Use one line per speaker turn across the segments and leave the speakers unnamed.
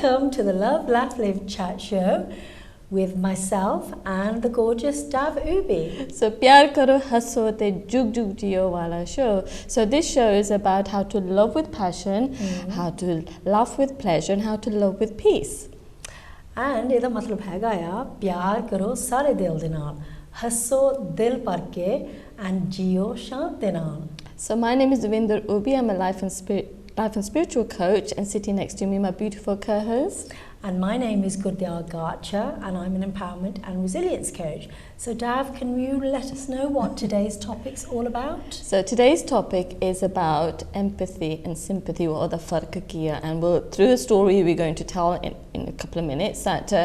Welcome to the Love, Laugh, Live Chat show with myself and the gorgeous Dav Ubi.
So Pyar Karo Haso Te Jug Jug Jiyo Wala show. So this show is about how to love with passion, how to laugh with pleasure and how to love with peace.
And ਇਹਦਾ ਮਤਲਬ ਹੈਗਾ ਆ ਪਿਆਰ ਕਰੋ ਸਾਰੇ ਦਿਲ ਦੇ ਨਾਲ, ਹੱਸੋ ਦਿਲ ਭਰ ਕੇ and ਜਿਓ ਸ਼ਾਂਤ ਦੇ ਨਾਲ.
So my name is Devinder Ubi. I'm a life and spiritual coach, and sitting next to me my beautiful co-host.
And my name is Gurdyal Garcha and I'm an empowerment and resilience coach. So Dav, can you let us know what today's topic's all about?
So today's topic is about empathy and sympathy, or the fark kiya, and through a story we're going to tell in a couple of minutes that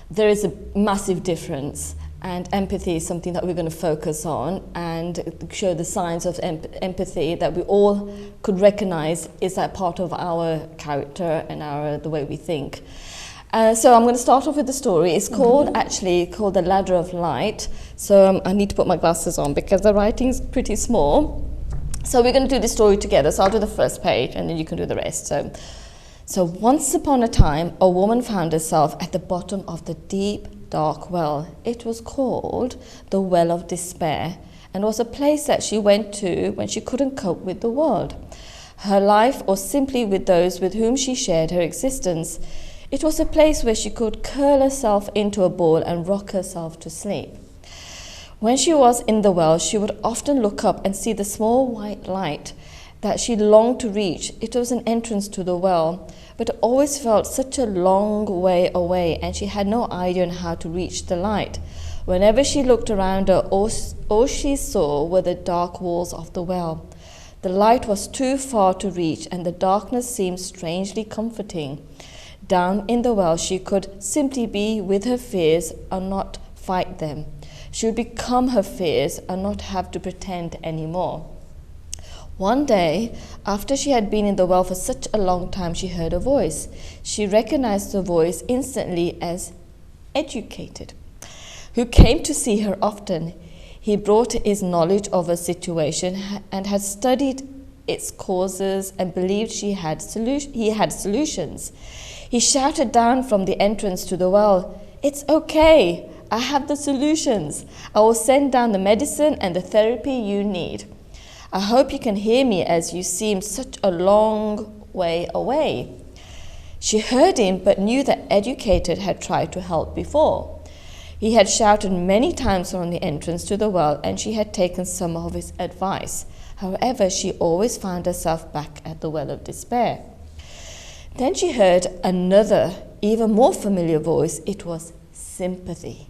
there is a massive difference, and empathy is something that we're going to focus on and show the signs of empathy that we all could recognize is that part of our character and the way we think. So I'm going to start off with the story. It's called The Ladder of Light. So I need to put my glasses on because the writing's pretty small. So we're going to do this story together. So I'll do the first page and then you can do the rest. So once upon a time, a woman found herself at the bottom of the deep, dark well. It was called the Well of Despair and was a place that she went to when she couldn't cope with the world, her life, or simply with those with whom she shared her existence. It was a place where she could curl herself into a ball and rock herself to sleep. When she was in the well, she would often look up and see the small white light that she longed to reach. It was an entrance to the well, but it always felt such a long way away, and she had no idea on how to reach the light. Whenever she looked around her, all she saw were the dark walls of the well. The light was too far to reach, and the darkness seemed strangely comforting. Down in the well, she could simply be with her fears and not fight them. She would become her fears and not have to pretend anymore. One day, after she had been in the well for such a long time, she heard a voice. She recognized the voice instantly as Educated, who came to see her often. He brought his knowledge of her situation and had studied its causes and believed he had solutions. He shouted down from the entrance to the well, "It's okay, I have the solutions. I will send down the medicine and the therapy you need. I hope you can hear me as you seem such a long way away." She heard him but knew that Educated had tried to help before. He had shouted many times from the entrance to the well and she had taken some of his advice. However, she always found herself back at the Well of Despair. Then she heard another, even more familiar voice. It was Sympathy.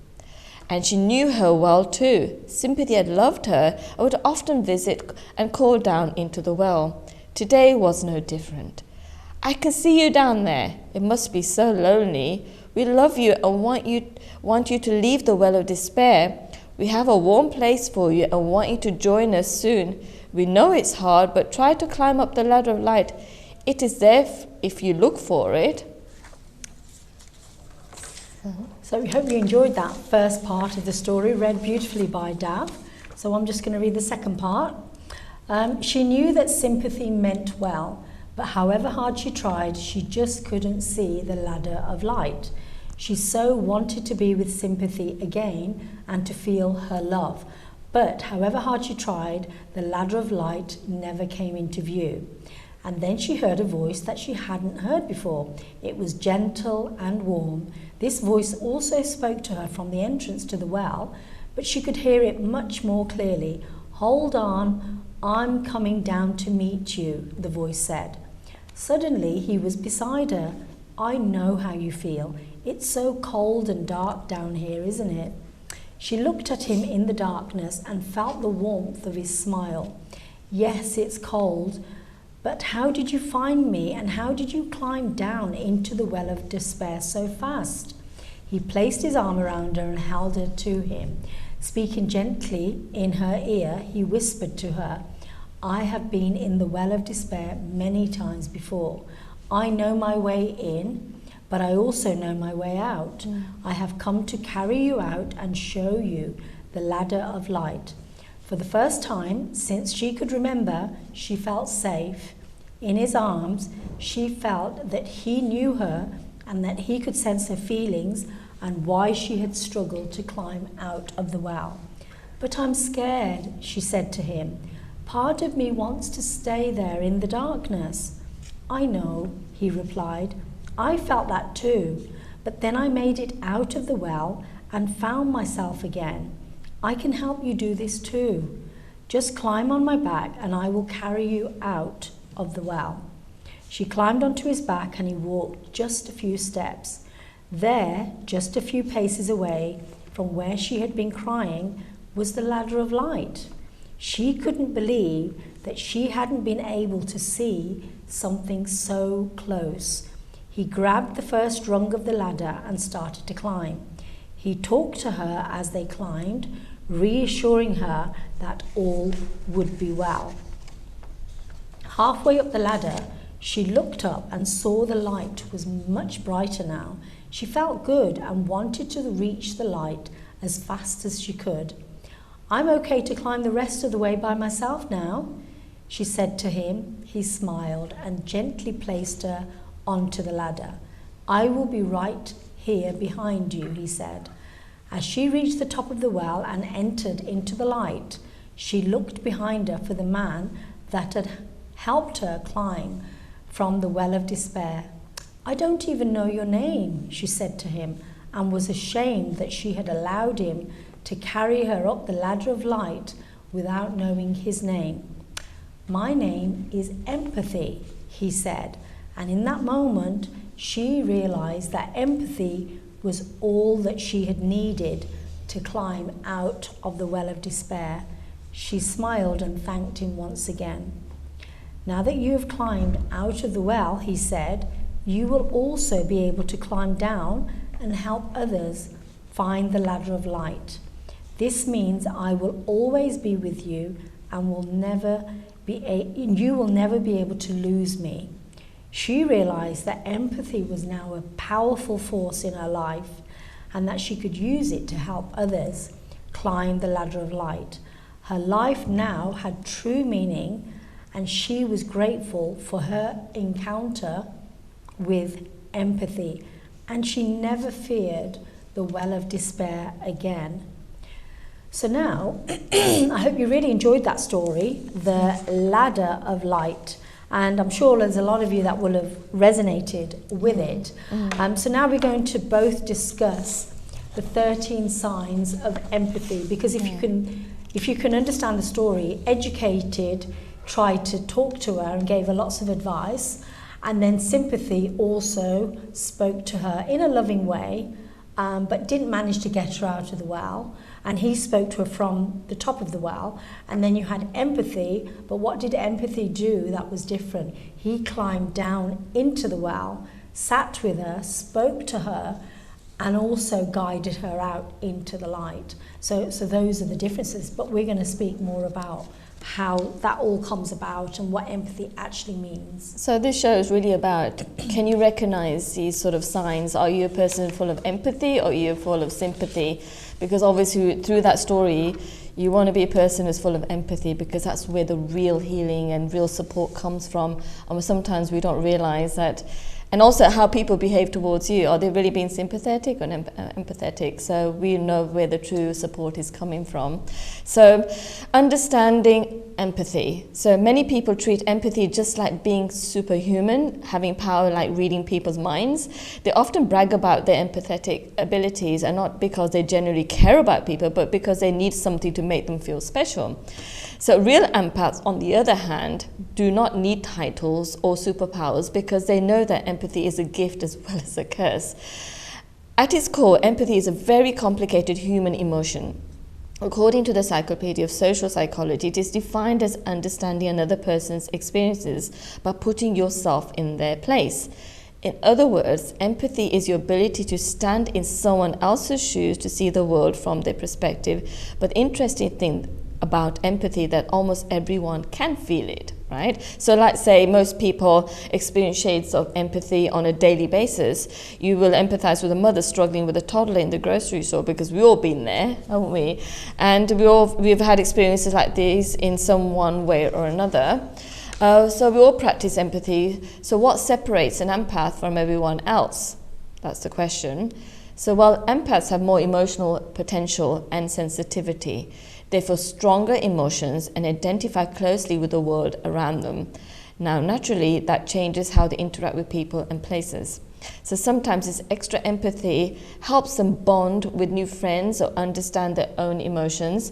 And she knew her well too. Sympathy had loved her and would often visit and call down into the well. Today was no different. "I can see you down there. It must be so lonely. We love you and want you to leave the Well of Despair. We have a warm place for you and want you to join us soon. We know it's hard, but try to climb up the ladder of light. It is there if you look for it."
So we hope you enjoyed that first part of the story, read beautifully by Dav. So I'm just going to read the second part. She knew that sympathy meant well, but however hard she tried, she just couldn't see the ladder of light. She so wanted to be with Sympathy again and to feel her love. But however hard she tried, the ladder of light never came into view. And then she heard a voice that she hadn't heard before. It was gentle and warm. This voice also spoke to her from the entrance to the well, but she could hear it much more clearly. "Hold on, I'm coming down to meet you," the voice said. Suddenly, he was beside her. "I know how you feel. It's so cold and dark down here, isn't it?" She looked at him in the darkness and felt the warmth of his smile. "Yes, it's cold. But how did you find me and how did you climb down into the Well of Despair so fast?" He placed his arm around her and held her to him. Speaking gently in her ear, he whispered to her, "I have been in the Well of Despair many times before. I know my way in, but I also know my way out. I have come to carry you out and show you the ladder of light." For the first time since she could remember, she felt safe. In his arms, she felt that he knew her and that he could sense her feelings and why she had struggled to climb out of the well. "But I'm scared," she said to him. "Part of me wants to stay there in the darkness." "I know," he replied. "I felt that too, but then I made it out of the well and found myself again. I can help you do this too. Just climb on my back and I will carry you out of the well." She climbed onto his back and he walked just a few steps. There, just a few paces away from where she had been crying, was the ladder of light. She couldn't believe that she hadn't been able to see something so close. He grabbed the first rung of the ladder and started to climb. He talked to her as they climbed, reassuring her that all would be well. Halfway up the ladder, she looked up and saw the light was much brighter now. She felt good and wanted to reach the light as fast as she could. "I'm okay to climb the rest of the way by myself now," she said to him. He smiled and gently placed her onto the ladder. "I will be right here behind you," he said. As she reached the top of the well and entered into the light, she looked behind her for the man that had helped her climb from the well of despair. "I don't even know your name," she said to him, and was ashamed that she had allowed him to carry her up the ladder of light without knowing his name. "My name is Empathy," he said, and in that moment she realized that empathy was all that she had needed to climb out of the well of despair. She smiled and thanked him once again. "Now that you have climbed out of the well," he said, "you will also be able to climb down and help others find the ladder of light. This means I will always be with you and you will never be able to lose me." She realized that empathy was now a powerful force in her life and that she could use it to help others climb the ladder of light. Her life now had true meaning, and she was grateful for her encounter with empathy, and she never feared the well of despair again. So now, I hope you really enjoyed that story, The Ladder of Light. And I'm sure there's a lot of you that will have resonated with it. So now we're going to both discuss the 13 signs of empathy, because if you can understand the story, Educated tried to talk to her and gave her lots of advice, and then Sympathy also spoke to her in a loving way, but didn't manage to get her out of the well, and he spoke to her from the top of the well. And then you had Empathy, but what did Empathy do that was different? He climbed down into the well, sat with her, spoke to her, and also guided her out into the light. So those are the differences, but we're going to speak more about how that all comes about and what empathy actually means.
So this show is really about, can you recognize these sort of signs? Are you a person full of empathy or are you full of sympathy? Because obviously through that story, you want to be a person who's full of empathy, because that's where the real healing and real support comes from. And sometimes we don't realize that. And also how people behave towards you. Are they really being sympathetic or empathetic? So we know where the true support is coming from. So understanding empathy. So many people treat empathy just like being superhuman, having power like reading people's minds. They often brag about their empathetic abilities, and not because they genuinely care about people, but because they need something to make them feel special. So real empaths, on the other hand, do not need titles or superpowers, because they know that empathy is a gift as well as a curse. At its core, empathy is a very complicated human emotion. According to the Encyclopedia of Social Psychology, it is defined as understanding another person's experiences by putting yourself in their place. In other words, empathy is your ability to stand in someone else's shoes to see the world from their perspective. But the interesting thing about empathy that almost everyone can feel it, right? So let's say most people experience shades of empathy on a daily basis. You will empathize with a mother struggling with a toddler in the grocery store, because we've all been there, haven't we? And we've had experiences like these in some one way or another. So we all practice empathy. So what separates an empath from everyone else? That's the question. So while empaths have more emotional potential and sensitivity, they feel stronger emotions and identify closely with the world around them. Now, naturally, that changes how they interact with people and places. So sometimes this extra empathy helps them bond with new friends or understand their own emotions.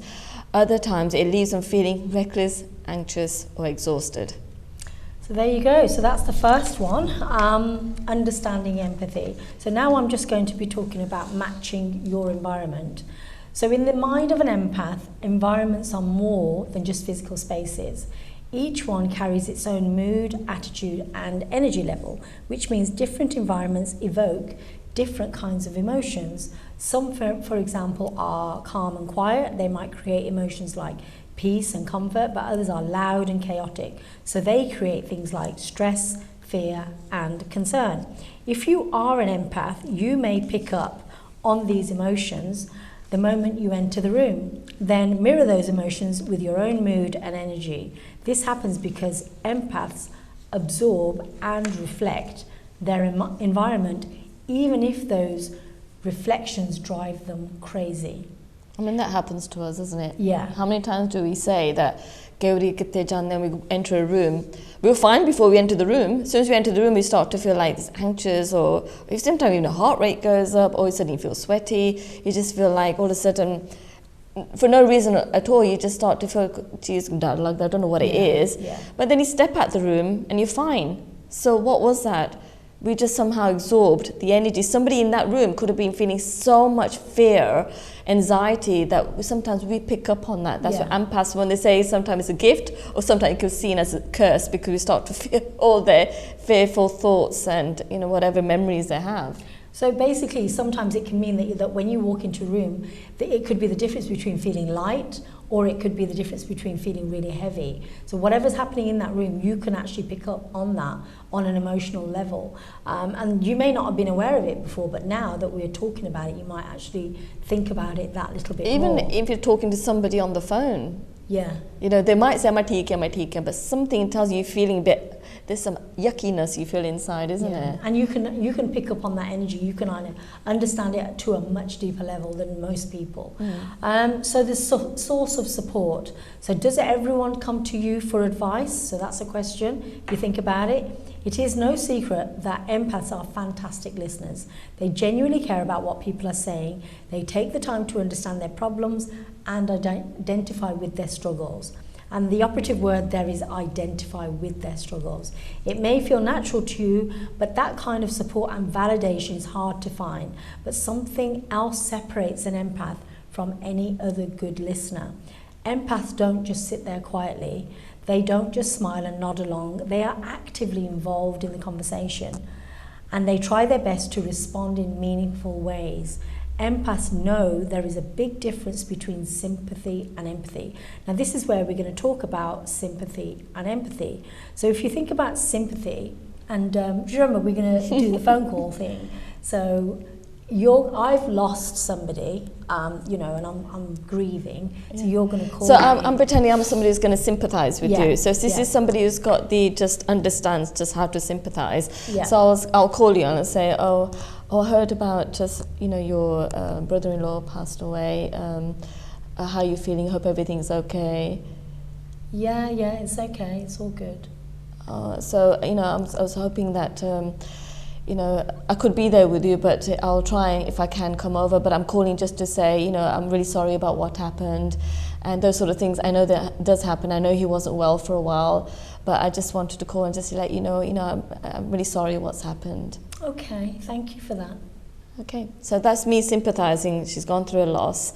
Other times it leaves them feeling reckless, anxious, or exhausted.
So there you go. So that's the first one, understanding empathy. So now I'm just going to be talking about matching your environment. So in the mind of an empath, environments are more than just physical spaces. Each one carries its own mood, attitude, and energy level, which means different environments evoke different kinds of emotions. Some, for example, are calm and quiet. They might create emotions like peace and comfort, but others are loud and chaotic. So they create things like stress, fear, and concern. If you are an empath, you may pick up on these emotions the moment you enter the room. Then mirror those emotions with your own mood and energy. This happens because empaths absorb and reflect their environment, even if those reflections drive them crazy.
I mean, that happens to us, doesn't it?
Yeah.
How many times do we say that then we enter a room? We're fine before we enter the room. As soon as we enter the room, we start to feel like anxious, or sometimes even the heart rate goes up, or suddenly you feel sweaty. You just feel like all of a sudden, for no reason at all, you just start to feel, geez, like I don't know what it is.
Yeah.
But then you step out the room and you're fine. So what was that? We just somehow absorbed the energy. Somebody in that room could have been feeling so much fear, anxiety, that sometimes we pick up on that. That's what empaths, when they say sometimes it's a gift, or sometimes it can be seen as a curse, because we start to feel all their fearful thoughts and whatever memories they have.
So basically, sometimes it can mean that when you walk into a room, that it could be the difference between feeling light, or it could be the difference between feeling really heavy. So whatever's happening in that room, you can actually pick up on that on an emotional level. And you may not have been aware of it before, but now that we're talking about it, you might actually think about it that little bit more.
Even if you're talking to somebody on the phone.
Yeah.
They might say, but something tells you you're feeling a bit, there's some yuckiness you feel inside, isn't it?
And you can pick up on that energy. You can understand it to a much deeper level than most people. So the source of support. So does everyone come to you for advice? So that's a question. If you think about it, it is no secret that empaths are fantastic listeners. They genuinely care about what people are saying. They take the time to understand their problems and identify with their struggles. And the operative word there is identify with their struggles. It may feel natural to you, but that kind of support and validation is hard to find. But something else separates an empath from any other good listener. Empaths don't just sit there quietly. They don't just smile and nod along. They are actively involved in the conversation, and they try their best to respond in meaningful ways. Empaths know there is a big difference between sympathy and empathy. Now this is where we're going to talk about sympathy and empathy. So if you think about sympathy, and do you remember we're going to do the phone call thing? So I've lost somebody, and I'm grieving. So you're going to call.
So I'm pretending I'm somebody who's going to sympathise with you. So this is somebody who's got just understands just how to sympathise.
Yeah.
So I'll call you and I'll say, oh, I heard about your brother-in-law passed away. How are you feeling? Hope everything's okay.
Yeah, it's okay. It's all good.
So I was hoping that. I could be there with you, but I'll try if I can come over. But I'm calling just to say, I'm really sorry about what happened, and those sort of things. I know that does happen. I know he wasn't well for a while, but I just wanted to call and just let you know, I'm really sorry what's happened.
Okay, thank you for that.
Okay, so that's me sympathising. She's gone through a loss.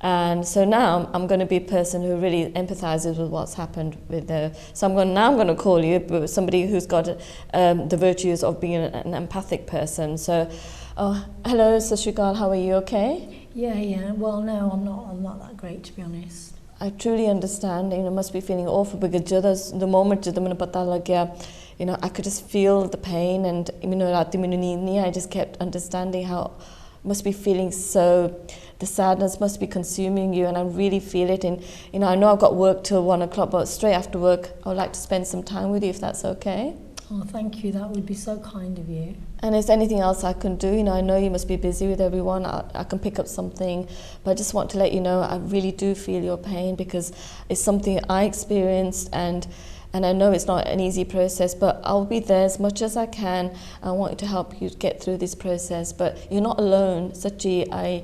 And so now I'm going to be a person who really empathises with what's happened with her. So I'm going to call you somebody who's got the virtues of being an empathic person. So, hello, Sashrikal, how are you? Okay?
Yeah. Well, no, I'm not that great, to be honest.
I truly understand. Must be feeling awful because the moment I could just feel the pain, and I just kept understanding how must be feeling so. The sadness must be consuming you, and I really feel it. And I know I've got work till 1 o'clock, but straight after work, I would like to spend some time with you, if that's okay.
Oh, thank you. That would be so kind of you.
And is there anything else I can do? You know, I know you must be busy with everyone. I can pick up something, but I just want to let you know I really do feel your pain, because it's something I experienced, and I know it's not an easy process, but I'll be there as much as I can. I want to help you get through this process, but you're not alone. Sachi, I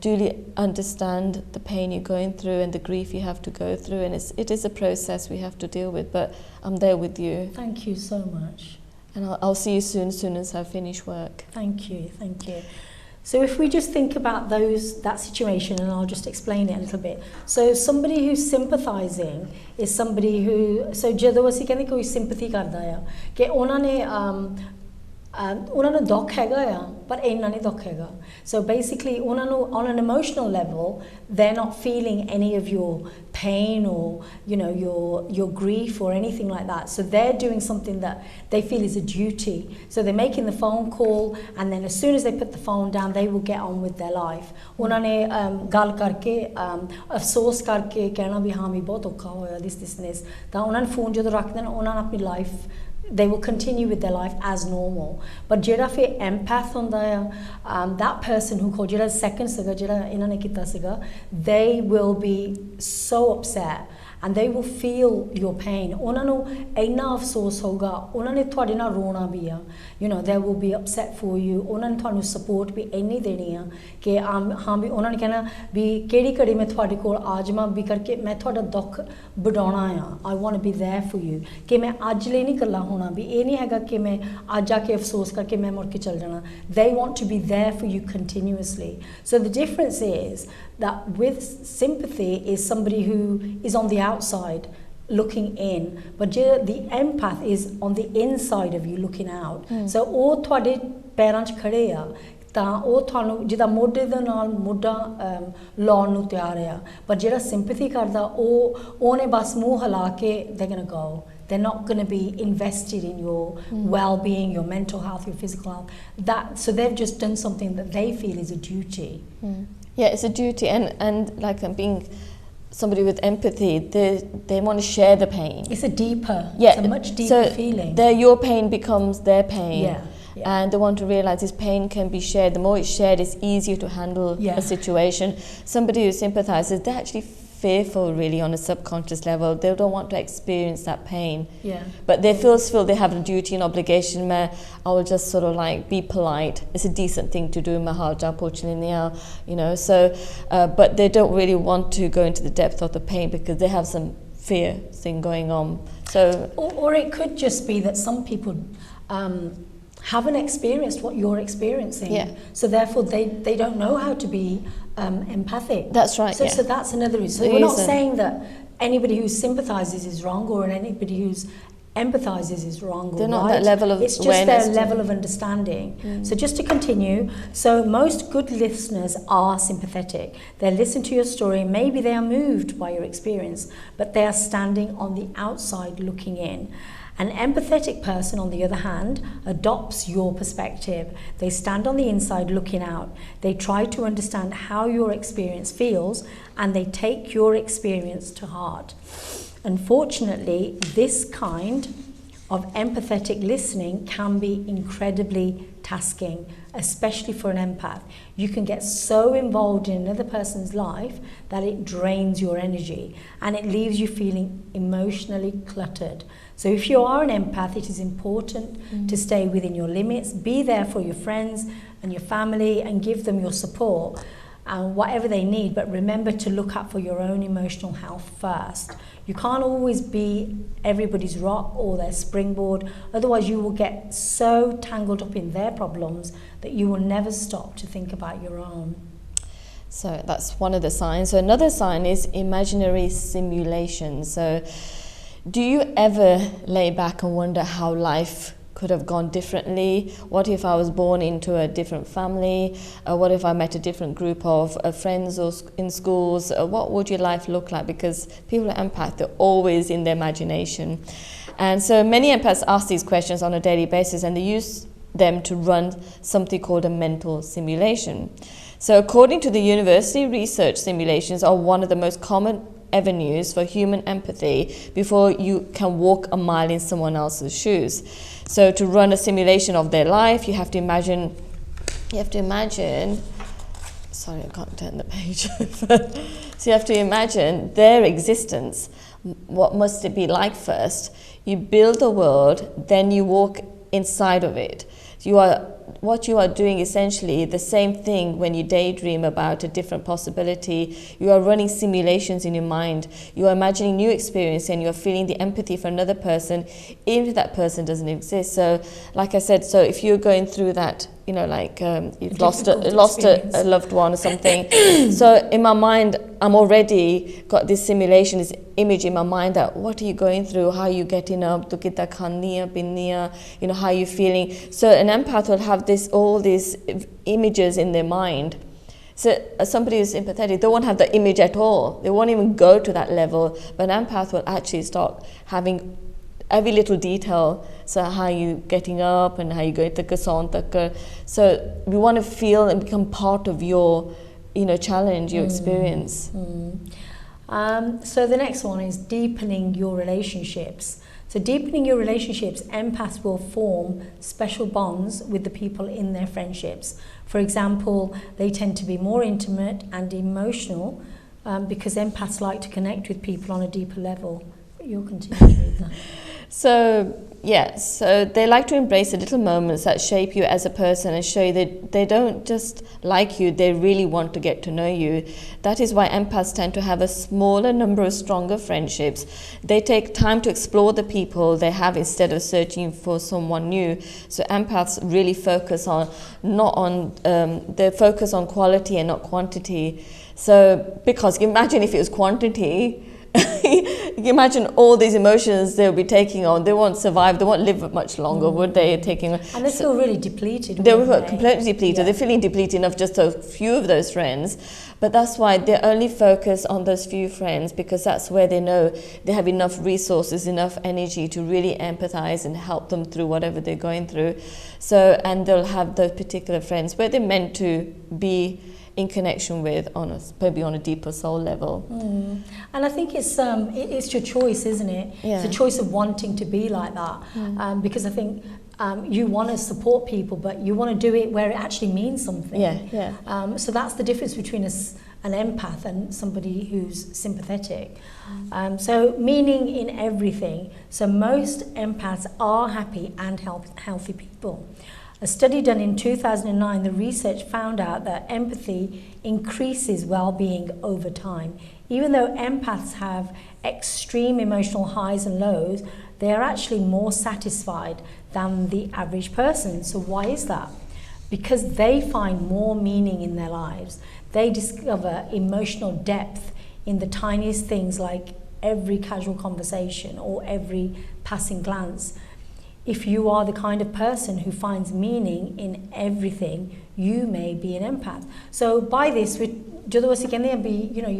duly understand the pain you're going through and the grief you have to go through, and it is a process we have to deal with, but I'm there with you.
Thank you so much.
And I'll see you soon as I finish work.
Thank you, thank you. So if we just think about that situation, and I'll just explain it a little bit. So somebody who's sympathizing is somebody who, so ਜਦੋਂ ਅਸੀਂ ਕਹਿੰਦੇ ਕੋਈ sympathy ਕਰਦਾ ਆ ਕਿ ਉਹਨਾਂ ਨੂੰ ਦੁੱਖ ਹੈਗਾ ਆ ਪਰ ਇੰਨਾ ਨਹੀਂ ਦੁੱਖ ਹੈਗਾ. So basically ਉਹਨਾਂ ਨੂੰ on an emotional level they're not feeling any of your pain or you know your grief or anything like that. So they're doing something that they feel is a duty. So they're making the phone call, and then as soon as they put the phone down they will get on with their life. ਉਹਨਾਂ ਨੇ ਗੱਲ ਕਰਕੇ ਅਫਸੋਸ ਕਰਕੇ ਕਹਿਣਾ ਵੀ ਹਾਂ ਵੀ ਬਹੁਤ ਔਖਾ ਹੋਇਆ this ਤਾਂ ਉਹਨਾਂ ਨੇ ਫੋਨ ਜਦੋਂ ਰੱਖ ਦੇਣ ਉਹਨਾਂ ਨੇ ਆਪਣੀ life they will continue with their life as normal. But ਜਿਹੜਾ ਫਿਰ empath ਹੁੰਦਾ ਆ that person who called ਜਿਹੜਾ second ਸੀਗਾ ਜਿਹੜਾ ਇਹਨਾਂ ਨੇ ਕੀਤਾ ਸੀਗਾ, they will be so upset and they will feel your pain. ਉਹਨਾਂ ਨੂੰ ਇੰਨਾ ਅਫਸੋਸ ਹੋਊਗਾ, ਉਹਨਾਂ ਨੇ ਤੁਹਾਡੇ ਨਾਲ ਰੋਣਾ ਵੀ ਆ, you know, they will be upset for you. ਉਹਨਾਂ ਨੇ ਤੁਹਾਨੂੰ support ਵੀ ਇੰਨੀ ਦੇਣੀ ਆ ਕਿ ਹਾਂ ਵੀ ਉਹਨਾਂ ਨੇ ਕਹਿਣਾ ਵੀ ਕਿਹੜੀ ਘੜੀ ਮੈਂ ਤੁਹਾਡੇ ਕੋਲ ਆ ਜਾਵਾਂ ਵੀ ਕਰਕੇ ਮੈਂ ਤੁਹਾਡਾ ਦੁੱਖ ਵਡਾਉਣਾ ਆ. I want to be there for you. ਕਿ ਮੈਂ ਅੱਜ ਲਈ ਨਹੀਂ ਇਕੱਲਾ ਹੋਣਾ, ਵੀ ਇਹ ਨਹੀਂ ਹੈਗਾ ਕਿ ਮੈਂ ਅੱਜ ਆ ਕੇ ਅਫਸੋਸ ਕਰਕੇ ਮੈਂ ਮੁੜ ਕੇ ਚੱਲ ਜਾਣਾ. They want to be there for you continuously. So the difference is that with sympathy is somebody who is on the outside looking in, but the empath is on the inside of you looking out. So ਉਹ ਤੁਹਾਡੇ ਪੈਰਾਂ 'ਚ ਖੜੇ ਆ ਤਾਂ ਉਹ ਤੁਹਾਨੂੰ ਜਿੱਦਾਂ ਮੋਢੇ ਦੇ ਨਾਲ ਮੋਢਾ ਲਾਉਣ ਨੂੰ ਤਿਆਰ ਆ, ਪਰ ਜਿਹੜਾ ਸਿੰਪੈਥੀ ਕਰਦਾ ਉਹਨੇ ਬਸ ਮੂੰਹ ਹਿਲਾ ਕੇ they're gonna go. They're not going to be invested in your well-being, your mental health, your physical health. So they've just done something that they feel is a duty.
Yeah, it's a duty, and like being somebody with empathy, they want to share the pain.
It's a much deeper feeling.
Your pain becomes their pain.
Yeah.
And they want to realize this pain can be shared. The more it's shared, it's easier to handle a situation. Somebody who sympathizes, they're actually fearful really on a subconscious level. They don't want to experience that pain. But they feel they have a duty and obligation. I will just sort of like be polite. It's a decent thing to do, you know. So, but they don't really want to go into the depth of the pain because they have some fear thing going on. So,
or it could just be that some people haven't experienced what you're experiencing. So therefore they don't know how to be empathic.
That's right.
So that's another reason. So we're not saying that anybody who sympathizes is wrong or anybody who's empathizes is wrong or
they're not
right.
that level of
it's just their level of understanding. So just to continue, so most good listeners are sympathetic. They listen to your story, maybe they are moved by your experience, but they are standing on the outside looking in. An empathetic person, on the other hand, adopts your perspective. They stand on the inside looking out. They try to understand how your experience feels, and they take your experience to heart. Unfortunately, this kind of empathetic listening can be incredibly tasking, especially for an empath. You can get so involved in another person's life that it drains your energy and it leaves you feeling emotionally cluttered. So if you are an empath, it is important to stay within your limits, be there for your friends and your family and give them your support and whatever they need, but remember to look out for your own emotional health first. You can't always be everybody's rock or their springboard, otherwise you will get so tangled up in their problems that you will never stop to think about your own.
So that's one of the signs. So another sign is imaginary simulation. So do you ever lay back and wonder how life could have gone differently? What if I was born into a different family? What if I met a different group of friends or in schools? What would your life look like? Because people are empaths, they're always in their imagination. And so many empaths ask these questions on a daily basis, and they use them to run something called a mental simulation. So according to the university, research simulations are one of the most common avenues for human empathy before you can walk a mile in someone else's shoes. So to run a simulation of their life, you have to imagine, sorry, I can't turn the page over. So you have to imagine their existence. What must it be like first? You build a world, then you walk inside of it. What you are doing essentially the same thing when you daydream about a different possibility. You are running simulations in your mind. You are imagining new experience and you are feeling the empathy for another person, even if that person doesn't exist. So, like I said, so if you're going through that, you know, like you've lost a loved one or something. So in my mind, I'm already got this simulation, this image in my mind that what are you going through, how are you getting up, to get that khaniya, binniya, you know, how are you feeling. So an empath will have all these images in their mind. So somebody who's empathetic, they won't have the image at all. They won't even go to that level. But an empath will actually start having every little detail. So how you getting up and how you go to kasant. So we want to feel and become part of your, you know, challenge, your experience.
So the next one is deepening your relationships. So deepening your relationships, empaths will form special bonds with the people in their friendships. For example, they tend to be more intimate and emotional because empaths like to connect with people on a deeper level. You'll continue with that.
So they like to embrace the little moments that shape you as a person and show you that they don't just like you, they really want to get to know you. That is why empaths tend to have a smaller number of stronger friendships. They take time to explore the people they have instead of searching for someone new. So empaths really focus on they focus on quality and not quantity. So because imagine if it was quantity, you can imagine all these emotions they'll be taking on. They won't survive, they won't live much longer, would they? And
they feel really depleted.
They were completely depleted. Yeah. They're feeling depleted enough just a few of those friends. But that's why they only focus on those few friends, because that's where they know they have enough resources, enough energy to really empathize and help them through whatever they're going through. So, and they'll have those particular friends where they're meant to be in connection with, maybe on a deeper soul level.
And I think it's your choice, isn't it? Yeah. It's a choice of wanting to be like that. Because I think you want to support people, but you want to do it where it actually means something. So that's the difference between an empath and somebody who's sympathetic. So meaning in everything. So most empaths are happy and healthy people. A study done in 2009, the research found out that empathy increases well-being over time. Even though empaths have extreme emotional highs and lows, they are actually more satisfied than the average person. So why is that? Because they find more meaning in their lives. They discover emotional depth in the tiniest things, like every casual conversation or every passing glance. If you are the kind of person who finds meaning in everything, you may be an empath. So by this, you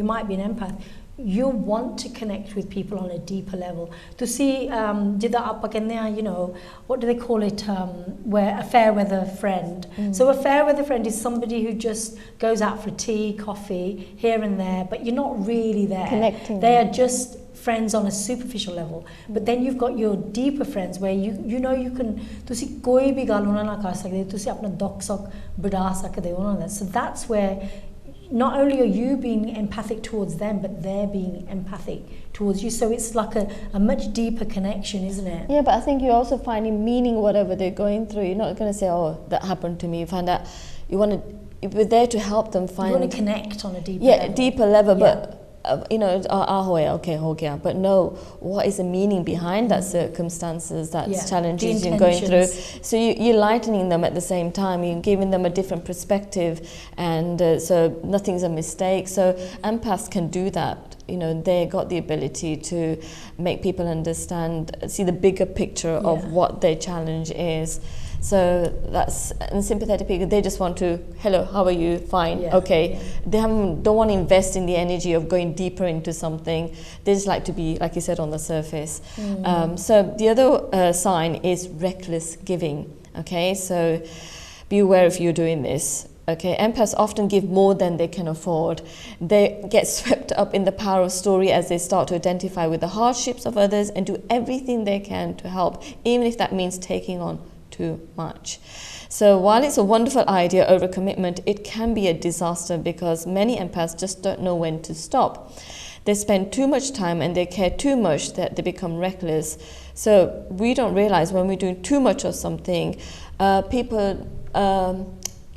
might be an empath. You want to connect with people on a deeper level. To see, what do they call it? Where a fair weather friend. So a fair weather friend is somebody who just goes out for tea, coffee, here and there, but you're not really there.
Connecting.
They are just friends on a superficial level, but then you've got your deeper friends where you can तुसी कोई भी गल उन्हां नाल कर सकदे तुसी अपना दुख सुख बढ़ा सकदे हो उन्हां दा. So that's where not only are you being empathic towards them, but they're being empathic towards you. So it's like a much deeper connection, isn't it?
Yeah, but I think you're also finding meaning whatever they're going through. You're not going to say, oh, that happened to me. You find out, we're there to help them find.
You want to connect on a deeper level.
Yeah, deeper level, but but know what is the meaning behind that circumstances, that's challenges you're going through. So you're lightening them at the same time, you're giving them a different perspective, and so nothing's a mistake. So empaths can do that. They got the ability to make people understand, see the bigger picture of what their challenge is. So and sympathetic people, they just want to, hello, how are you? Fine, okay. They don't want to invest in the energy of going deeper into something. They just like to be, like you said, on the surface. So the other sign is reckless giving. Okay, so be aware if you're doing this. Okay, empaths often give more than they can afford. They get swept up in the power of story as they start to identify with the hardships of others and do everything they can to help, even if that means taking on too much. So while it's a wonderful idea, overcommitment, it can be a disaster because many empaths just don't know when to stop. They spend too much time and they care too much that they become reckless. So we don't realize when we're doing too much of something, people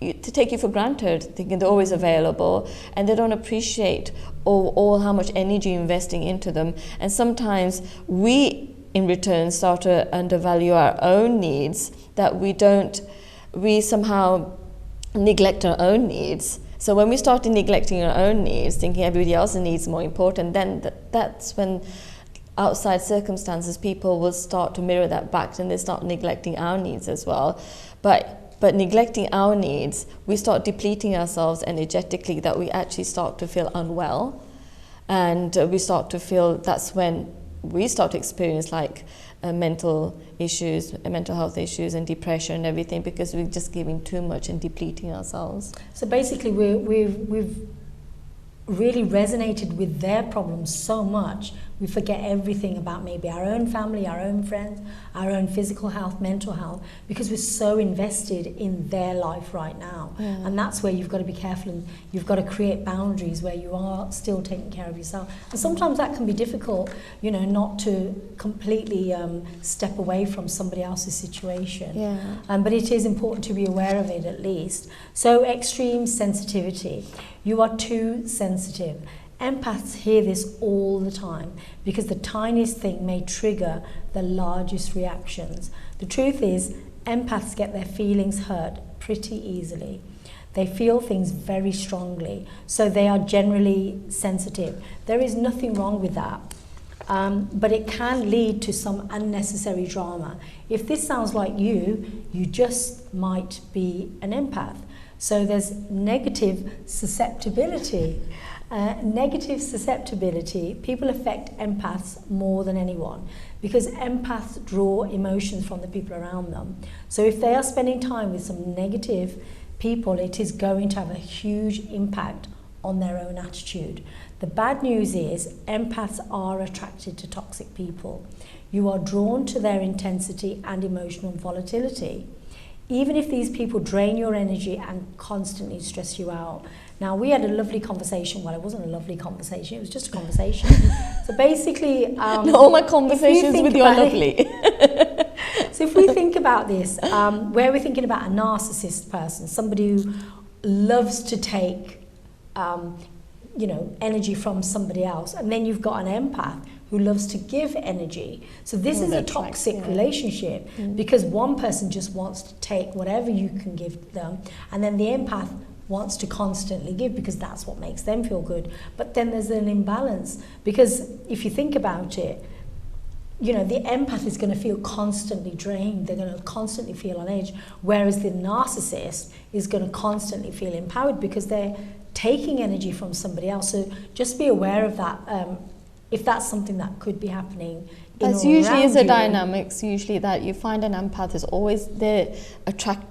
to take you for granted, thinking they're always available, and they don't appreciate all how much energy you're investing into them. And sometimes we, in return, start to undervalue our own needs, that we somehow neglect our own needs. So when we start neglecting our own needs, thinking everybody else's needs are more important, then that's when outside circumstances, people will start to mirror that back, and they start neglecting our needs as well. But neglecting our needs, we start depleting ourselves energetically, that we actually start to feel unwell. And we start to feel, that's when we start to experience like mental issues, mental health issues and depression and everything, because we're just giving too much and depleting ourselves.
So basically we've really resonated with their problems so much, we forget everything about maybe our own family, our own friends, our own physical health, mental health, because we're so invested in their life right now. Yeah. And that's where you've got to be careful, and you've got to create boundaries where you are still taking care of yourself. And sometimes that can be difficult, you know, not to completely step away from somebody else's situation. Yeah. But it is important to be aware of it at least. So extreme sensitivity. You are too sensitive. Empaths hear this all the time because the tiniest thing may trigger the largest reactions. The truth is, empaths get their feelings hurt pretty easily. They feel things very strongly, so they are generally sensitive. There is nothing wrong with that, but it can lead to some unnecessary drama. If this sounds like you just might be an empath. So there's negative susceptibility. Negative susceptibility, people affect empaths more than anyone because empaths draw emotions from the people around them. So if they are spending time with some negative people, it is going to have a huge impact on their own attitude. The bad news is empaths are attracted to toxic people. You are drawn to their intensity and emotional volatility, even if these people drain your energy and constantly stress you out. Now, we had a lovely conversation. Well, it wasn't a lovely conversation. It was just a conversation. So basically...
all my conversations with you are lovely.
So if we think about this, where we're thinking about a narcissist person, somebody who loves to take, energy from somebody else, and then you've got an empath who loves to give energy. So this is a toxic relationship because one person just wants to take whatever you can give them, and then the empath wants to constantly give because that's what makes them feel good. But then there's an imbalance because if you think about it, you know, the empath is going to feel constantly drained. They're going to constantly feel on edge, whereas the narcissist is going to constantly feel empowered because they're taking energy from somebody else. So just be aware of that. If that's something that could be happening.
That's usually is a dynamics. Usually that you find an empath is always they attract,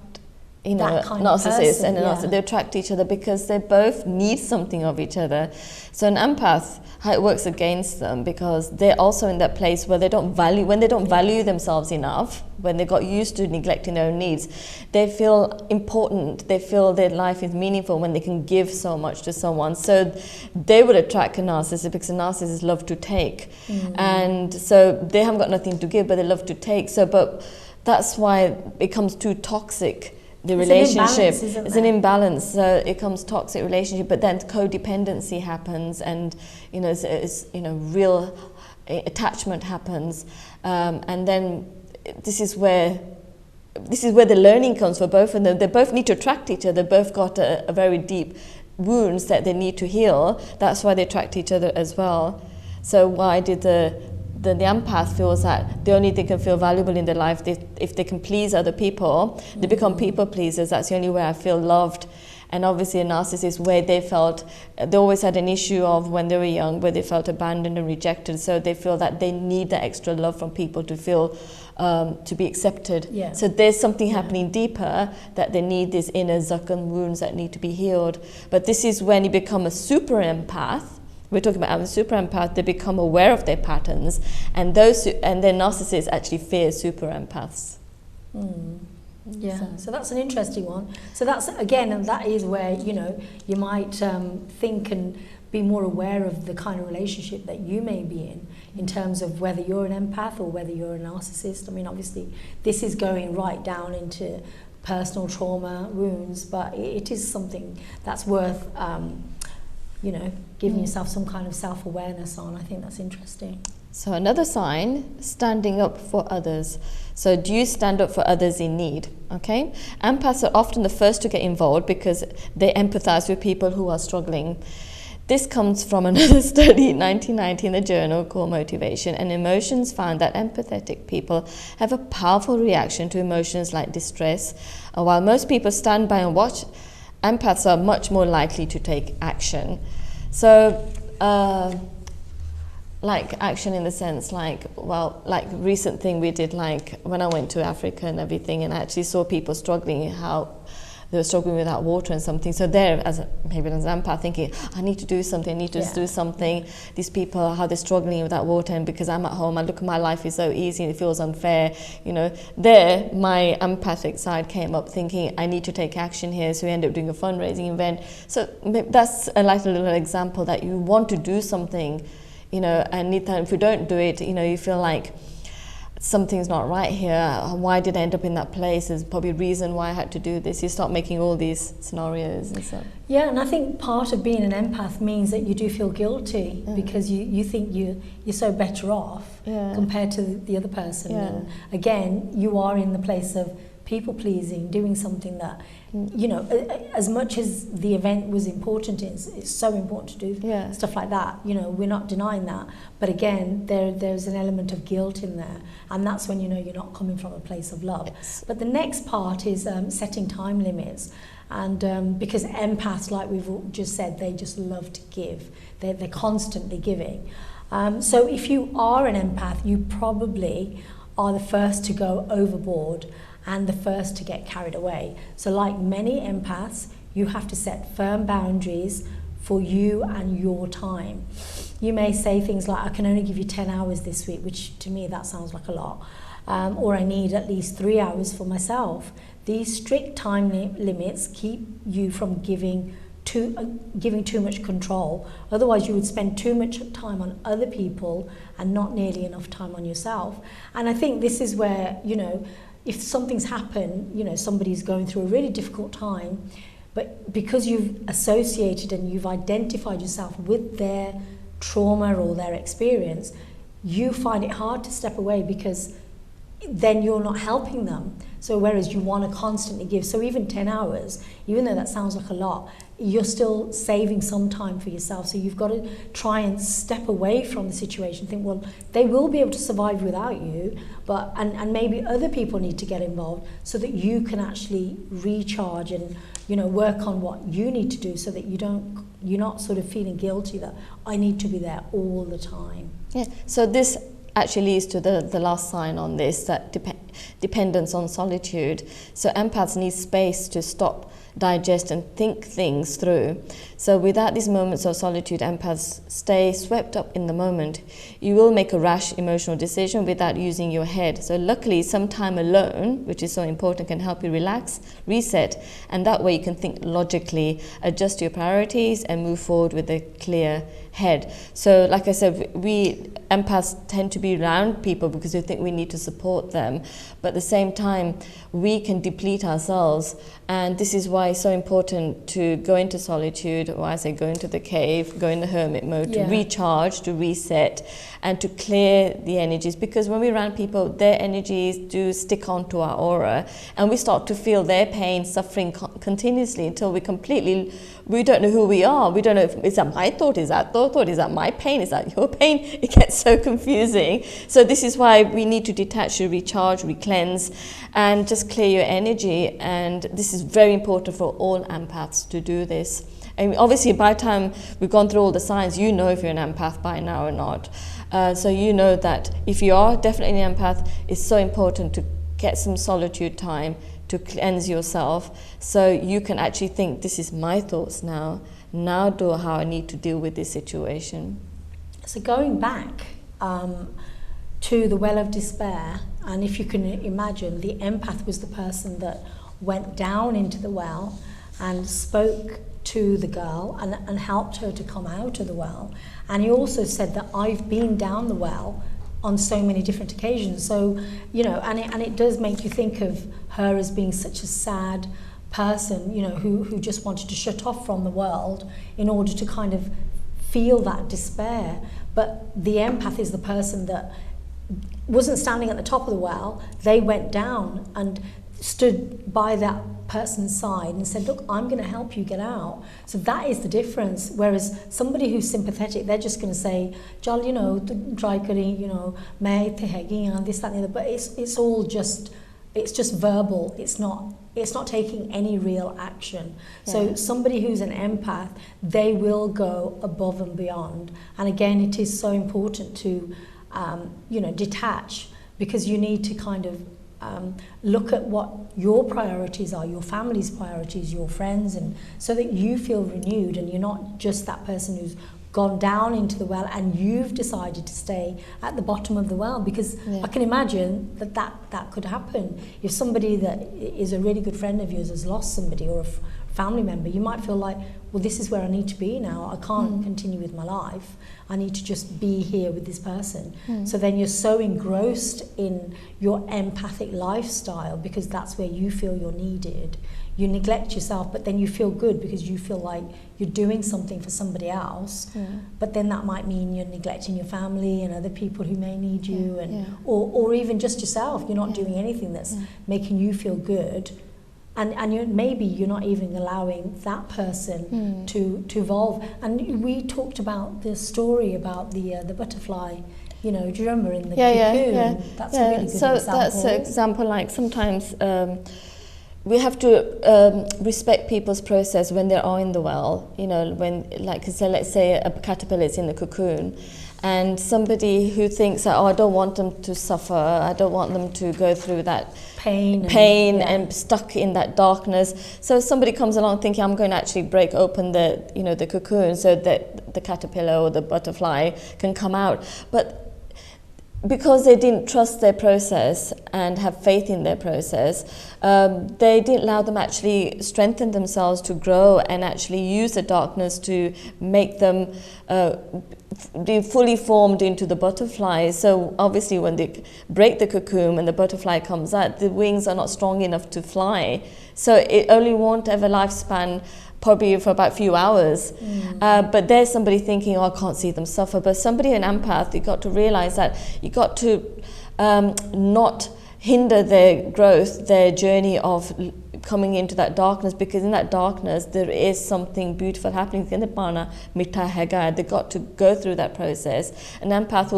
you know, narcissist and a narcissist. They attract each other because they both need something of each other. So an empath, how it works against them because they're also in that place where they don't value, when they don't value themselves enough, when they got used to neglecting their own needs, they feel important, they feel their life is meaningful when they can give so much to someone. So they would attract a narcissist because a narcissist love to take. And so they haven't got nothing to give, but they love to take. So, but that's why it becomes too toxic. The relationship is an imbalance, so it becomes toxic relationship, but then codependency happens, and you know, it's real attachment happens, and then this is where the learning comes for both of them. They both need to attract each other. Both got a very deep wounds that they need to heal. That's why they attract each other as well. So why did the empath feels that the only thing they can feel valuable in their life, if they can please other people, they become people pleasers. That's the only way I feel loved. And obviously a narcissist, where they always had an issue of when they were young, where they felt abandoned and rejected. So they feel that they need that extra love from people to feel to be accepted.
Yeah.
So there's something happening deeper, that they need these inner zakham wounds that need to be healed. But this is when you become a super empath. We're talking about having a super empath. They become aware of their patterns, and their narcissists actually fear super empaths.
Yeah, so that's an interesting one. So that's, again, and that is where, you know, you might think and be more aware of the kind of relationship that you may be in terms of whether you're an empath or whether you're a narcissist. I mean, obviously, this is going right down into personal trauma, wounds, but it is something that's worth, you know, giving yourself some kind of self-awareness on. I think that's interesting.
So another sign, standing up for others. So do you stand up for others in need? Okay. Empaths are often the first to get involved because they empathize with people who are struggling. This comes from another study in 1990 in the journal called Motivation and Emotions, found that empathetic people have a powerful reaction to emotions like distress. While most people stand by and watch, empaths are much more likely to take action. So, like action in the sense like, well, like recent thing we did, like when I went to Africa and everything, and I actually saw people struggling, how they were struggling without water and something. So there, maybe as an empath, thinking, I need to do something, I need to do something. These people, how they're struggling without water, and because I'm at home, I look at my life is so easy and it feels unfair. You know, there, my empathic side came up thinking, I need to take action here. So we ended up doing a fundraising event. So that's a little example that you want to do something, you know, and if you don't do it, you know, you feel like something's not right here. Why did I end up in that place? There's probably a reason why I had to do this. You start making all these scenarios and stuff.
Yeah, and I think part of being an empath means that you do feel guilty because you think you're so better off compared to the other person. And again, you are in the place of people pleasing, doing something that, you know, as much as the event was important, it's so important to do stuff like that. You know, we're not denying that. But again, there's an element of guilt in there. And that's when you know you're not coming from a place of love. Yes. But the next part is setting time limits. And because empaths, like we've just said, they just love to give. They're constantly giving. So if you are an empath, you probably are the first to go overboard and the first to get carried away. So like many empaths, you have to set firm boundaries for you and your time. You may say things like, I can only give you 10 hours this week, which to me that sounds like a lot. Or I need at least 3 hours for myself. These strict time limits keep you from giving too much control. Otherwise you would spend too much time on other people and not nearly enough time on yourself. And I think this is where, you know, if something's happened, you know, somebody's going through a really difficult time, but because you've associated and you've identified yourself with their trauma or their experience, you find it hard to step away because then you're not helping them. So whereas you want to constantly give, so even 10 hours, even though that sounds like a lot, you're still saving some time for yourself. So you've got to try and step away from the situation, think, well, they will be able to survive without you, but and maybe other people need to get involved so that you can actually recharge and, you know, work on what you need to do so that you're not sort of feeling guilty that I need to be there all the time.
Yeah, so this actually leads to the last sign on this, that dependence on solitude. So empaths need space to stop, digest and think things through. So without these moments of solitude, empaths stay swept up in the moment. You will make a rash emotional decision without using your head. So luckily, some time alone, which is so important, can help you relax, reset, and that way you can think logically, adjust your priorities and move forward with a clear head. So like I said, we empaths tend to be around people because we think we need to support them, but at the same time we can deplete ourselves, and this is why it's so important to go into solitude, or I say go into the cave, go in the hermit mode, to recharge, to reset and to clear the energies, because when we're around people, their energies do stick onto our aura and we start to feel their pain, suffering continuously until we don't know who we are. We don't know, is that my thought, is that their thought, is that my pain, is that your pain? It gets so confusing. So this is why we need to detach, to recharge, cleanse and just clear your energy. And this is very important for all empaths to do this. And obviously, by the time we've gone through all the signs, you know if you're an empath by now or not. So you know that if you are definitely an empath, it's so important to get some solitude time to cleanse yourself, so you can actually think, this is my thoughts now. Now do how I need to deal with this situation.
So going back to the well of despair, and if you can imagine, the empath was the person that went down into the well and spoke to the girl and helped her to come out of the well. And he also said that I've been down the well on so many different occasions. So, you know, and it does make you think of her as being such a sad person, you know, who just wanted to shut off from the world in order to kind of feel that despair. But the empath is the person that wasn't standing at the top of the well. They went down and stood by that person's side and said, look, I'm going to help you get out. So that is the difference. Whereas somebody who's sympathetic, they're just going to say, Jal, you know, try kari, you know, main ithe hegi haan, this, that, and the other. But it's all just, it's just verbal. It's not taking any real action. Yeah. So somebody who's an empath, they will go above and beyond. And again, it is so important to, you know, detach, because you need to kind of look at what your priorities are, your family's priorities, your friends, and so that you feel renewed and you're not just that person who's gone down into the well and you've decided to stay at the bottom of the well. Because I can imagine that could happen. If somebody that is a really good friend of yours has lost somebody, or a family member, you might feel like, well, this is where I need to be now. I can't continue with my life. I need to just be here with this person. So then you're so engrossed in your empathic lifestyle because that's where you feel you're needed. You neglect yourself, but then you feel good because you feel like you're doing something for somebody else. But then that might mean you're neglecting your family and other people who may need you, and or even just yourself. You're not doing anything that's making you feel good. And maybe you're not even allowing that person to evolve. And we talked about the story about the butterfly. You know, do you remember in the cocoon? That's a really good example.
So that's an example. Like sometimes we have to respect people's process when they are in the well. You know, when, like, so let's say a caterpillar is in the cocoon, and somebody who thinks that, oh, I don't want them to suffer, I don't want them to go through that pain and stuck in that darkness. So somebody comes along thinking, I'm going to actually break open the, you know, the cocoon so that the caterpillar or the butterfly can come out. But because they didn't trust their process and have faith in their process, they didn't allow them actually strengthen themselves to grow and actually use the darkness to make them be fully formed into the butterfly. So obviously when they break the cocoon and the butterfly comes out, the wings are not strong enough to fly. So it only won't have a lifespan probably for about a few hours. But there's somebody thinking, oh, I can't see them suffer. But somebody, an empath, you got to realize that you got to not hinder their growth, their journey of coming into that darkness, because in that darkness there is something beautiful happening. They've got to go through that process. An empath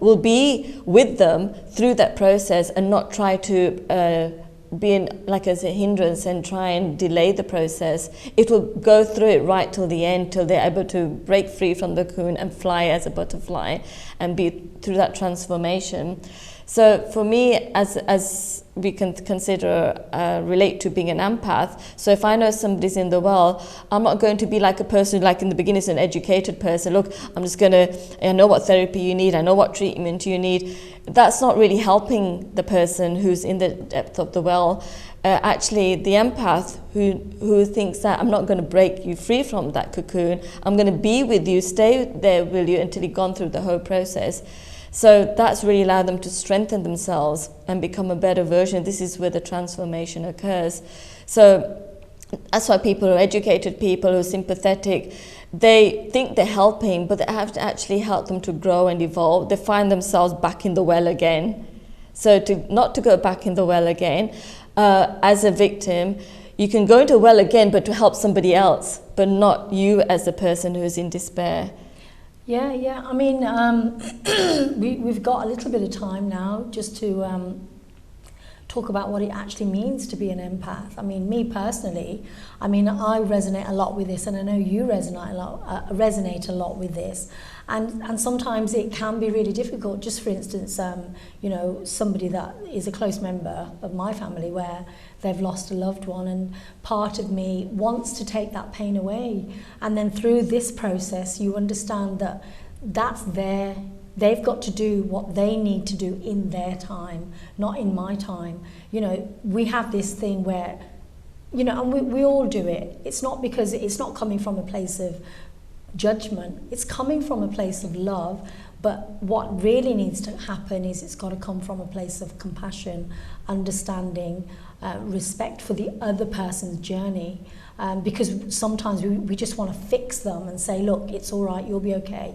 will be with them through that process and not try to being like as a hindrance and try and delay the process. It will go through it right till the end, till they're able to break free from the cocoon and fly as a butterfly and be through that transformation. So for me, as we can consider, relate to being an empath, so if I know somebody's in the well, I'm not going to be like a person like in the beginning is an educated person. Look, I'm just going to, I know what therapy you need, I know what treatment you need. That's not really helping the person who's in the depth of the well. Actually, the empath who thinks that I'm not going to break you free from that cocoon, I'm going to be with you, stay there with you until you've gone through the whole process. So that's really allowed them to strengthen themselves and become a better version. This is where the transformation occurs. So that's why people who are educated, people who are sympathetic, they think they're helping, but they have to actually help them to grow and evolve. They find themselves back in the well again. So not to go back in the well again, as a victim, you can go into a well again, but to help somebody else, but not you as the person who's in despair.
Yeah. I mean, we've got a little bit of time now just to talk about what it actually means to be an empath. I mean, me personally, I mean, I resonate a lot with this, and I know you resonate a lot with this. And sometimes it can be really difficult. Just for instance, you know, somebody that is a close member of my family where they've lost a loved one, and part of me wants to take that pain away. And then through this process, you understand that that's they've got to do what they need to do in their time, not in my time. You know, we have this thing where, you know, and we all do it. It's not because it's not coming from a place of judgment, it's coming from a place of love. But what really needs to happen is it's got to come from a place of compassion, understanding, respect for the other person's journey. Because sometimes we just want to fix them and say, look, it's all right, you'll be okay,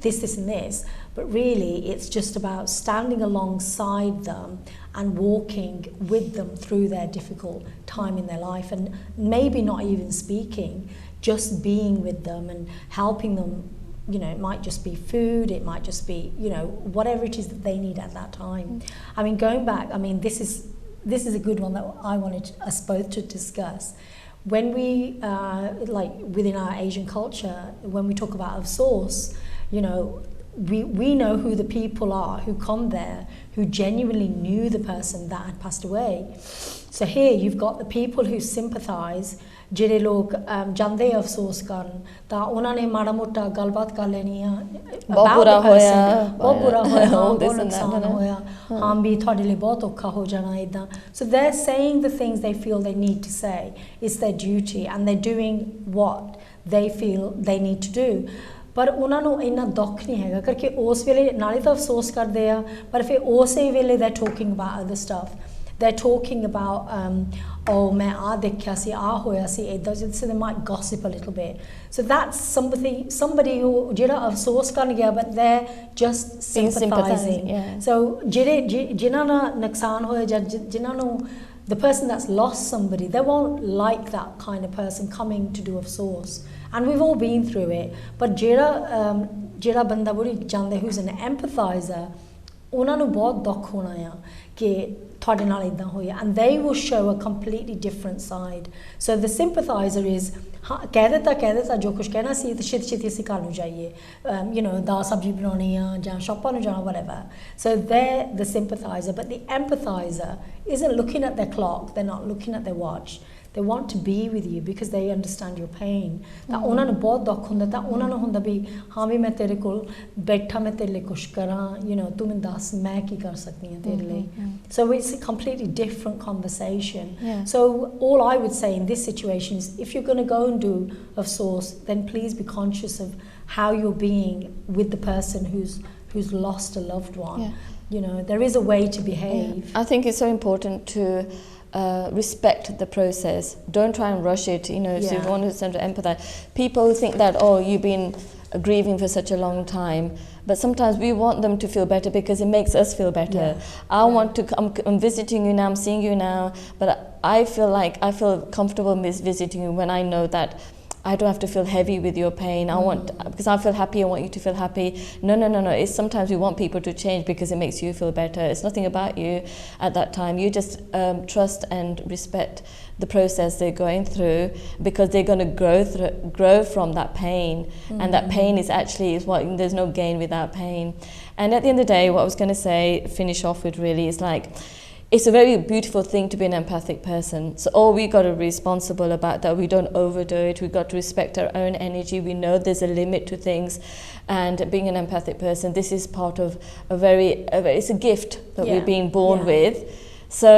this and this. But really, it's just about standing alongside them and walking with them through their difficult time in their life, and maybe not even speaking, just being with them and helping them. You know, it might just be food, it might just be, you know, whatever it is that they need at that time. I mean, going back, I mean, this is a good one that I wanted us both to discuss. When we, like within our Asian culture, when we talk about source, you know, we know who the people are who come there, who genuinely knew the person that had passed away. So here you've got the people who sympathize, ਜਿਹੜੇ ਲੋਕ ਜਾਂਦੇ ਅਫਸੋਸ ਕਰਨ ਤਾਂ ਉਹਨਾਂ ਨੇ ਮਾੜਾ ਮੋਟਾ ਗੱਲਬਾਤ ਕਰ ਲੈਣੀ ਆ,
ਬਹੁਤ ਬੁਰਾ ਹੋਇਆ,
ਬਹੁਤ ਨੁਕਸਾਨ ਹੋਇਆ, ਹਾਂ ਵੀ ਤੁਹਾਡੇ ਲਈ ਬਹੁਤ ਔਖਾ ਹੋ ਜਾਣਾ ਇਦਾਂ. So they're saying the things they feel they need to say. It's their duty, and they're doing what they feel they need to do. ਪਰ ਉਹਨਾਂ ਨੂੰ ਇੰਨਾ ਦੁੱਖ ਨਹੀਂ ਹੈਗਾ ਕਰਕੇ ਉਸ ਵੇਲੇ ਨਾਲੇ ਤਾਂ ਅਫਸੋਸ ਕਰਦੇ ਆ, ਪਰ ਫਿਰ ਉਸੇ ਵੇਲੇ they're talking about other stuff. They're talking about, oh, मैं आ देखा सी, आ होया सी, so they might gossip a little bit. So that's somebody who जेड़ा अफसोस करन गया, but they're just sympathizing.
Yeah.
So जिन्हां ना नुकसान होया, जिन्हां नु the person that's lost somebody, they won't like that kind of person coming to do अफसोस. And we've all been through it. But जेड़ा बंदा बुरी जानदे who's an empathizer, ਉਹਨਾਂ ਨੂੰ ਬਹੁਤ ਦੁੱਖ ਹੋਣਾ ਆ ਕਿ ਤੁਹਾਡੇ ਨਾਲ ਇਦਾਂ ਹੋਇਆ, and they will show a completely different side. So the sympathizer is ਕਹਿ ਦਿੱਤਾ ਜੋ ਕੁਝ ਕਹਿਣਾ ਸੀ ਤੇ ਛੇਤੀ ਅਸੀਂ ਘਰ ਨੂੰ ਜਾਈਏ, you know, ਦਾਲ ਸਬਜ਼ੀ ਬਣਾਉਣੀ ਆ ਜਾਂ ਸ਼ਾਪਾਂ ਨੂੰ ਜਾਣਾ, whatever. So they're the sympathizer, but the empathizer isn't looking at their clock, they're not looking at their watch. They want to be with you because they understand your pain. ਤਾਂ ਉਹਨਾਂ ਨੂੰ ਬਹੁਤ ਦੁੱਖ ਹੁੰਦਾ, ਤਾਂ ਉਹਨਾਂ ਨੂੰ ਹੁੰਦਾ ਵੀ ਹਾਂ ਵੀ ਮੈਂ ਤੇਰੇ ਕੋਲ ਬੈਠਾ, ਮੈਂ ਤੇਰੇ ਲਈ ਕੁਛ ਕਰਾਂ, you know, ਤੂੰ ਮੈਨੂੰ ਦੱਸ ਮੈਂ ਕੀ ਕਰ ਸਕਦੀ ਹਾਂ ਤੇਰੇ ਲਈ. So it's a completely different conversation.
Yeah.
So all I would say in this situation is, if you're going to go and do अफसोस, then please be conscious of how you're being with the person who's lost a loved one.
Yeah.
You know, there is a way to behave.
Yeah. I think it's so important to respect the process. Don't try and rush it. You know, if you want to empathize. People think that, oh, you've been grieving for such a long time, but sometimes we want them to feel better because it makes us feel better. Want to. I'm visiting you now. I'm seeing you now, but I feel comfortable visiting you when I know that I don't have to feel heavy with your pain. Because I feel happy, I want you to feel happy. No. It's sometimes we want people to change because it makes you feel better. It's nothing about you at that time. You just trust and respect the process they're going through, because they're going to grow from that pain. And that pain is what, there's no gain without pain. And at the end of the day, what I was going to say, finish off with really, is like, it's a very beautiful thing to be an empathic person. So all we got to be responsible about that. We don't overdo it. We got to respect our own energy. We know there's a limit to things, and being an empathic person, this is part of it's a gift that we're being born with. So,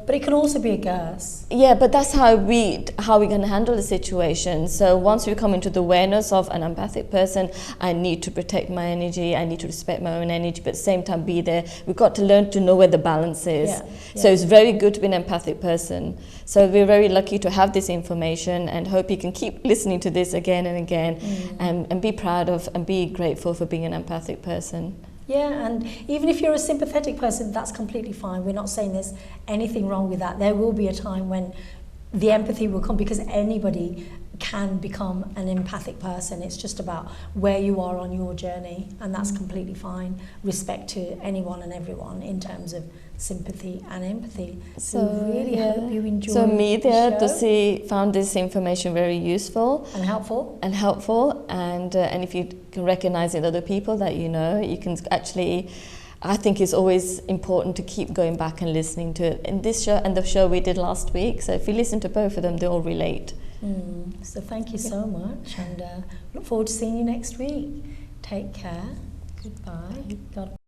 but it can also be a curse.
Yeah, but that's how we're going to handle the situation. So once we come into the awareness of an empathic person, I need to protect my energy, I need to respect my own energy, but at the same time be there. We've got to learn to know where the balance is. So it's very good to be an empathic person. So we're very lucky to have this information, and hope you can keep listening to this again and again, and be proud of and be grateful for being an empathic person.
Yeah, and even if you're a sympathetic person, that's completely fine. We're not saying there's anything wrong with that. There will be a time when the empathy will come, because anybody can become an empathic person. It's just about where you are on your journey, and that's completely fine. Respect to anyone and everyone in terms of sympathy and empathy.
So,
we really hope you enjoy
So Media
the show.
Tusi found this information very useful
And helpful.
and if you can recognize in other people that you know, you can actually, I think it's always important to keep going back and listening to it. In this show and the show we did last week, so if you listen to both of them, they all relate.
So thank you so much, and look forward to seeing you next week. Take care. Goodbye. God